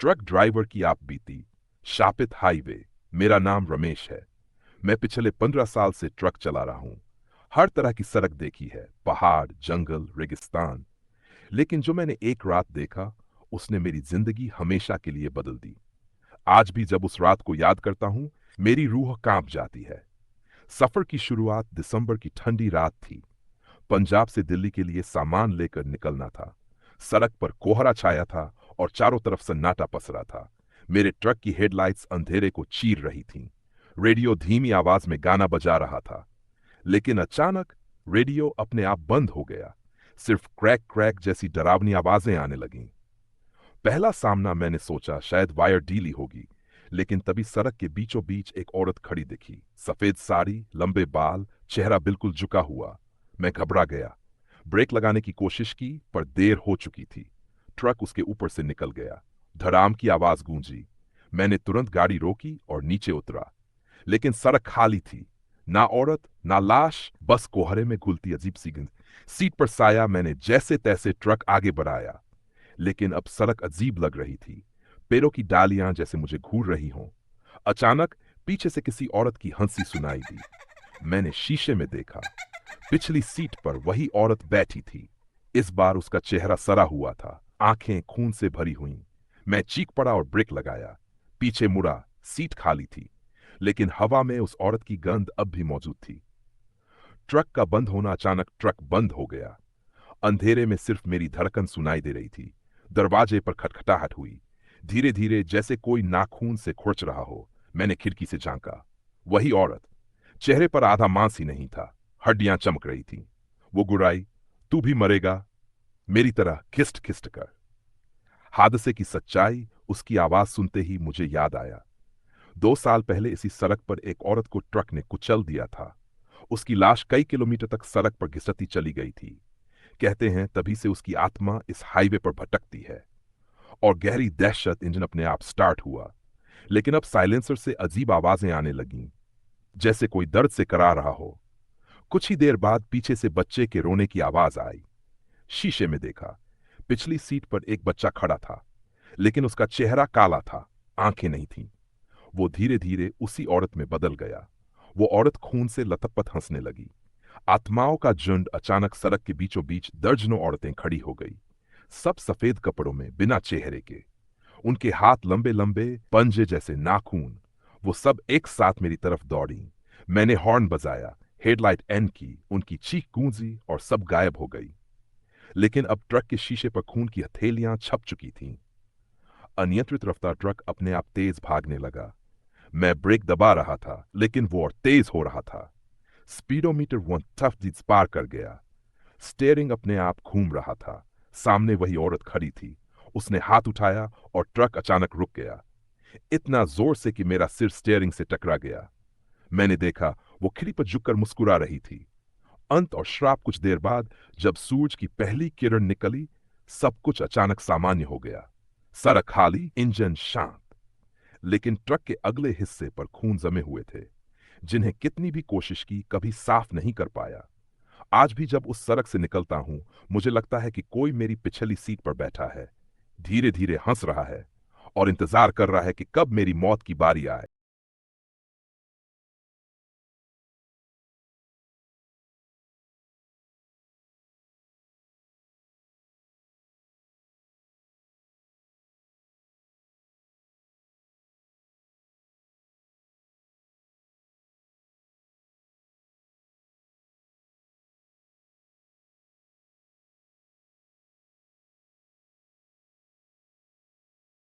Truck driver की आप बीती। शापित हाईवे। मेरा नाम रमेश है। मैं पिछले 15 साल से ट्रक चला रहा हूं। हर तरह की सड़क देखी है, पहाड़, जंगल, रेगिस्तान। लेकिन जो मैंने एक रात देखा, उसने मेरी जिंदगी हमेशा के लिए बदल दी। आज भी जब उस रात को याद करता हूं, मेरी रूह कांप जाती है। सफर की शुरुआत दिसंबर की ठंडी रात थी। पंजाब से दिल्ली के लिए सामान लेकर निकलना था। सड़क पर कोहरा छाया था और चारों तरफ सन्नाटा पसरा था। मेरे ट्रक की हेडलाइट्स अंधेरे को चीर रही थीं। रेडियो धीमी आवाज में गाना बजा रहा था। लेकिन अचानक रेडियो अपने आप बंद हो गया। सिर्फ क्रैक क्रैक जैसी डरावनी आवाजें आने लगीं। पहला सामना मैंने सोचा शायद वायर डीली होगी, लेकिन तभी सड़क के बीचों बीच एक औरत खड़ी दिखी। सफेद साड़ी, लंबे बाल, चेहरा बिल्कुल झुका हुआ। मैं घबरा गया। ब्रेक लगाने की कोशिश की, पर देर हो चुकी थी। ट्रक उसके ऊपर से निकल गया। धड़ाम की आवाज गूंजी। मैंने तुरंत गाड़ी रोकी और नीचे उतरा। लेकिन सड़क खाली थी। ना औरत, ना लाश, बस कोहरे में घुलती अजीब सी गंध। सीट पर साया मैंने जैसे तैसे ट्रक आगे बढ़ाया। लेकिन अब सड़क अजीब लग रही थी। पेड़ों की डालियां जैसे मुझे घूर रही हों। अचानक पीछे से किसी औरत की हंसी सुनाई दी। मैंने शीशे में देखा। पिछली सीट पर वही औरत बैठी थी। इस बार उसका चेहरा सड़ा हुआ था, आंखें खून से भरी हुईं। मैं चीख पड़ा और ब्रेक लगाया। पीछे मुड़ा, सीट खाली थी, लेकिन हवा में उस औरत की गंध अब भी मौजूद थी। ट्रक का बंद होना, अचानक ट्रक बंद हो गया। अंधेरे में सिर्फ मेरी धड़कन सुनाई दे रही थी। दरवाजे पर खटखटाहट हुई। धीरे धीरे, जैसे कोई नाखून से खुरच रहा हो। मैंने खिड़की से झांका। वही औरत। चेहरे पर आधा मांस ही नहीं था, हड्डियां चमक रही थीं। वो गुर्राई, तू भी मरेगा, मेरी तरह खिस्ट खिस्ट कर। हादसे की सच्चाई उसकी आवाज सुनते ही मुझे याद आया। 2 साल पहले इसी सड़क पर एक औरत को ट्रक ने कुचल दिया था। उसकी लाश कई किलोमीटर तक सड़क पर घिसती चली गई थी। कहते हैं तभी से उसकी आत्मा इस हाईवे पर भटकती है। और गहरी दहशत। इंजन अपने आप स्टार्ट हुआ, लेकिन अब साइलेंसर से अजीब आवाजें आने लगीं, जैसे कोई दर्द से करा रहा हो। कुछ ही देर बाद पीछे से बच्चे के रोने की आवाज आई। शीशे में देखा। पिछली सीट पर एक बच्चा खड़ा था, लेकिन उसका चेहरा काला था, आंखें नहीं थीं। वो धीरे धीरे उसी औरत में बदल गया। वो औरत खून से लथपथ हंसने लगी। आत्माओं का झुंड। अचानक सड़क के बीचों बीच दर्जनों औरतें खड़ी हो गई। सब सफेद कपड़ों में, बिना चेहरे के। उनके हाथ लंबे लंबे, पंजे जैसे नाखून। वो सब एक साथ मेरी तरफ दौड़ी। मैंने हॉर्न बजाया, हेडलाइट एन की, उनकी चीख गूंजी और सब गायब हो गई। लेकिन अब ट्रक के शीशे पर खून की हथेलियां छप चुकी थीं। अनियंत्रित रफ्तार ट्रक अपने आप तेज भागने लगा। मैं ब्रेक दबा रहा था, लेकिन वो और तेज हो रहा था। स्पीडोमीटर 1 पार कर गया। स्टीयरिंग अपने आप घूम रहा था। सामने वही औरत खड़ी थी। उसने हाथ उठाया और ट्रक अचानक रुक गया, इतना जोर से कि मेरा सिर स्टीयरिंग से टकरा गया। मैंने देखा वो खिड़की पर झुककर मुस्कुरा रही थी। अंत और श्राप। कुछ देर बाद जब सूरज की पहली किरण निकली, सब कुछ अचानक सामान्य हो गया। सड़क खाली, इंजन शांत। लेकिन ट्रक के अगले हिस्से पर खून जमे हुए थे, जिन्हें कितनी भी कोशिश की कभी साफ नहीं कर पाया। आज भी जब उस सड़क से निकलता हूं, मुझे लगता है कि कोई मेरी पिछली सीट पर बैठा है, धीरे धीरे हंस रहा है और इंतजार कर रहा है कि कब मेरी मौत की बारी आए।